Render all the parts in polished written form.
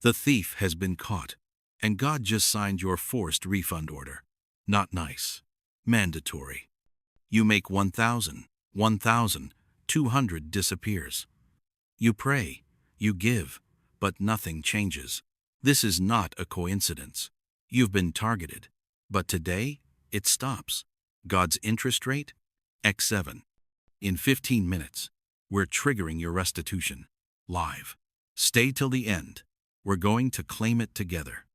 The thief has been caught, and God just signed your forced refund order. Not nice. Mandatory. You make 1,200 disappears. You pray, you give, but nothing changes. This is not a coincidence. You've been targeted. But today, it stops. God's interest rate? X7. In 15 minutes, we're triggering your restitution. Live. Stay till the end. We're going to claim it together.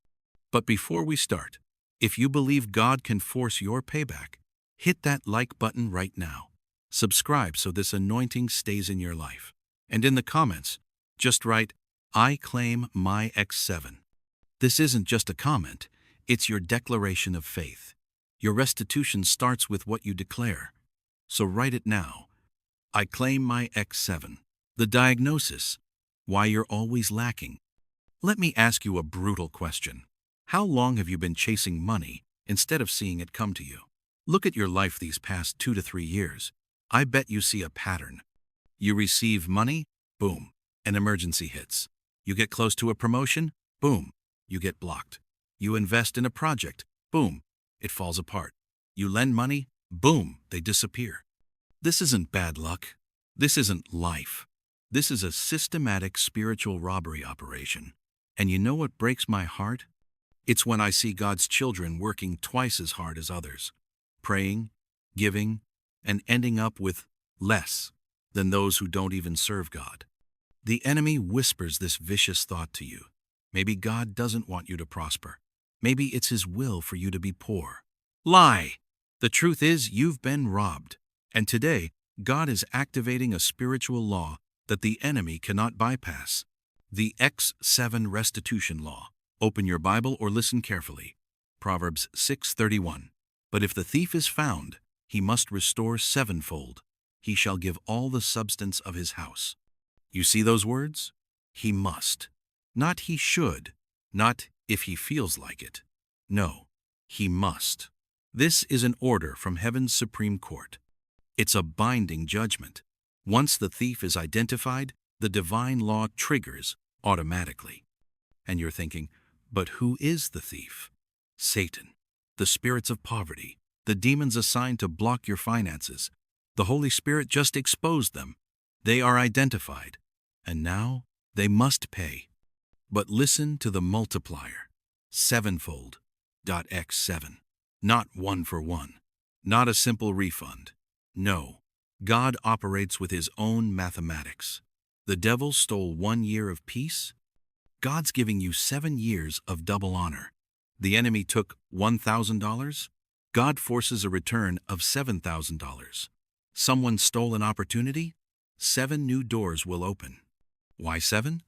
But before we start, if you believe God can force your payback, hit that like button right now. Subscribe so this anointing stays in your life. And in the comments, just write, "I claim my X7." This isn't just a comment, it's your declaration of faith. Your restitution starts with what you declare. So write it now. I claim my X7. The diagnosis: why you're always lacking. Let me ask you a brutal question. How long have you been chasing money instead of seeing it come to you? Look at your life these past 2 to 3 years. I bet you see a pattern. You receive money, boom, an emergency hits. You get close to a promotion, boom, you get blocked. You invest in a project, boom, it falls apart. You lend money, boom, they disappear. This isn't bad luck. This isn't life. This is a systematic spiritual robbery operation. And you know what breaks my heart? It's when I see God's children working twice as hard as others, praying, giving, and ending up with less than those who don't even serve God. The enemy whispers this vicious thought to you. Maybe God doesn't want you to prosper. Maybe it's His will for you to be poor. Lie! The truth is, you've been robbed. And today, God is activating a spiritual law that the enemy cannot bypass. The X7 restitution law. Open your Bible or listen carefully. Proverbs 6:31. But if the thief is found, he must restore sevenfold. He shall give all the substance of his house. You see those words? He must. Not he should. Not if he feels like it. No, he must. This is an order from heaven's Supreme Court. It's a binding judgment. Once the thief is identified, the divine law triggers automatically. And you're thinking, but who is the thief? Satan, the spirits of poverty, the demons assigned to block your finances. The Holy Spirit just exposed them. They are identified, and now they must pay. But listen to the multiplier. Sevenfold. X7. Not 1 for 1. Not a simple refund. No. God operates with His own mathematics. The devil stole 1 year of peace. God's giving you 7 years of double honor. The enemy took $1,000. God forces a return of $7,000. Someone stole an opportunity. 7 new doors will open. Why 7?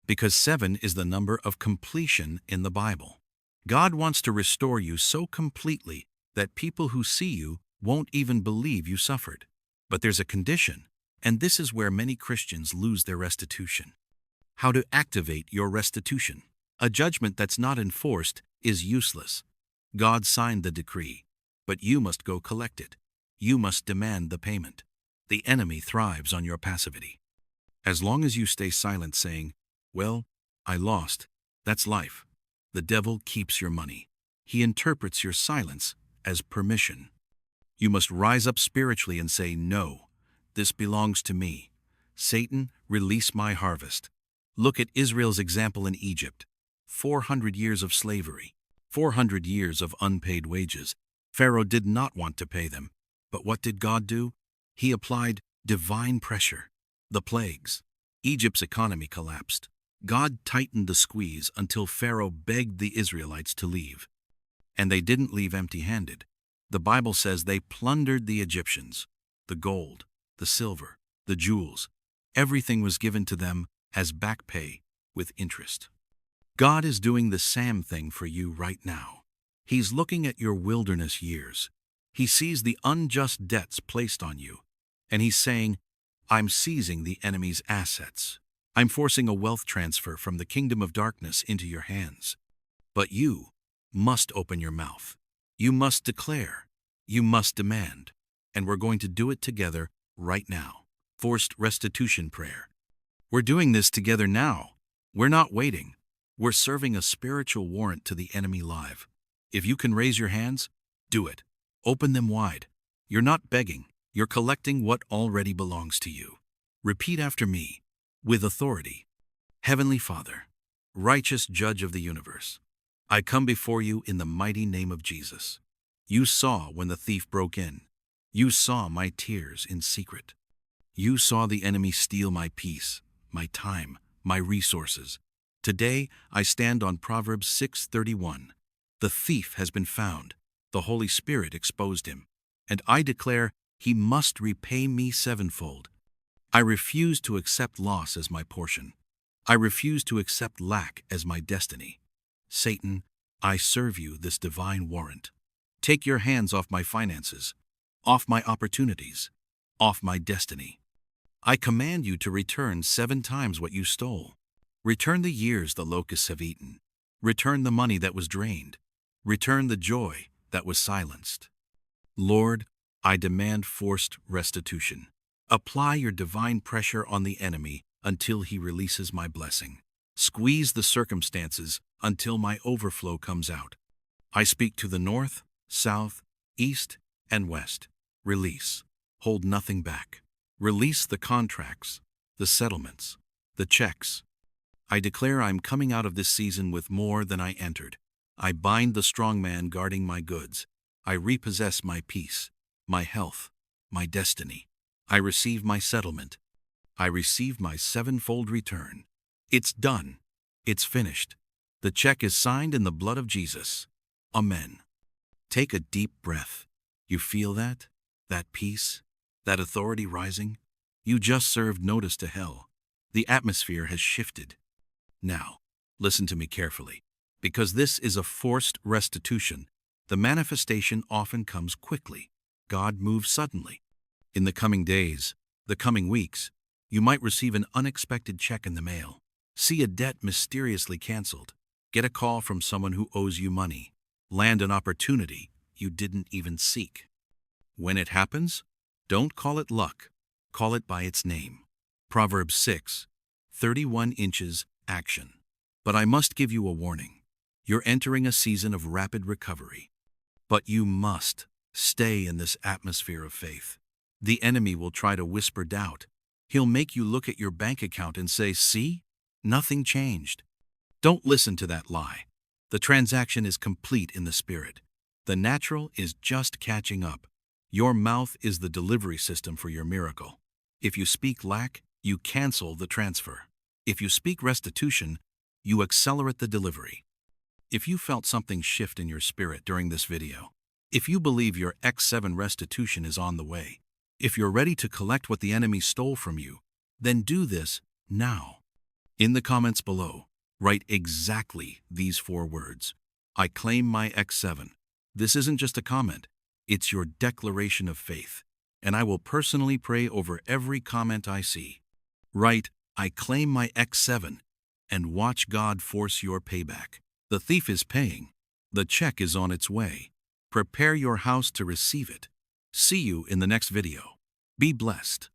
Because 7 is the number of completion in the Bible. God wants to restore you so completely that people who see you won't even believe you suffered. But there's a condition, and this is where many Christians lose their restitution. How to activate your restitution. A judgment that's not enforced is useless. God signed the decree, but you must go collect it. You must demand the payment. The enemy thrives on your passivity. As long as you stay silent saying, "Well, I lost. That's life." The devil keeps your money. He interprets your silence as permission. You must rise up spiritually and say, "No, this belongs to me. Satan, release my harvest." Look at Israel's example in Egypt. 400 years of slavery, 400 years of unpaid wages. Pharaoh did not want to pay them. But what did God do? He applied divine pressure. The plagues. Egypt's economy collapsed. God tightened the squeeze until Pharaoh begged the Israelites to leave. And they didn't leave empty-handed. The Bible says they plundered the Egyptians. The gold, the silver, the jewels, everything was given to them as back pay with interest. God is doing the same thing for you right now. He's looking at your wilderness years. He sees the unjust debts placed on you, and He's saying, "I'm seizing the enemy's assets. I'm forcing a wealth transfer from the kingdom of darkness into your hands." But you must open your mouth. You must declare. You must demand. And we're going to do it together right now. Forced restitution prayer. We're doing this together now. We're not waiting. We're serving a spiritual warrant to the enemy live. If you can raise your hands, do it. Open them wide. You're not begging, you're collecting what already belongs to you. Repeat after me, with authority. Heavenly Father, righteous Judge of the universe, I come before you in the mighty name of Jesus. You saw when the thief broke in. You saw my tears in secret. You saw the enemy steal my peace, my time, my resources. Today, I stand on Proverbs 6:31. The thief has been found. The Holy Spirit exposed him. And I declare he must repay me sevenfold. I refuse to accept loss as my portion. I refuse to accept lack as my destiny. Satan, I serve you this divine warrant. Take your hands off my finances, off my opportunities, off my destiny. I command you to return 7 times what you stole. Return the years the locusts have eaten. Return the money that was drained. Return the joy that was silenced. Lord, I demand forced restitution. Apply your divine pressure on the enemy until he releases my blessing. Squeeze the circumstances until my overflow comes out. I speak to the north, south, east, and west. Release. Hold nothing back. Release the contracts, the settlements, the checks. I declare I'm coming out of this season with more than I entered. I bind the strong man guarding my goods. I repossess my peace, my health, my destiny. I receive my settlement. I receive my sevenfold return. It's done. It's finished. The check is signed in the blood of Jesus. Amen. Take a deep breath. You feel that? That peace? That authority rising? You just served notice to hell. The atmosphere has shifted. Now, listen to me carefully. Because this is a forced restitution, the manifestation often comes quickly. God moves suddenly. In the coming days, the coming weeks, you might receive an unexpected check in the mail. See a debt mysteriously canceled. Get a call from someone who owes you money. Land an opportunity you didn't even seek. When it happens, don't call it luck. Call it by its name. Proverbs 6:31 inches action. But I must give you a warning. You're entering a season of rapid recovery. But you must stay in this atmosphere of faith. The enemy will try to whisper doubt. He'll make you look at your bank account and say, "See? Nothing changed." Don't listen to that lie. The transaction is complete in the spirit. The natural is just catching up. Your mouth is the delivery system for your miracle. If you speak lack, you cancel the transfer. If you speak restitution, you accelerate the delivery. If you felt something shift in your spirit during this video, if you believe your X7 restitution is on the way, if you're ready to collect what the enemy stole from you, then do this now. In the comments below, write exactly these 4 words. I claim my X7. This isn't just a comment, it's your declaration of faith, and I will personally pray over every comment I see. Write, I claim my X7, and watch God force your payback. The thief is paying. The check is on its way. Prepare your house to receive it. See you in the next video. Be blessed.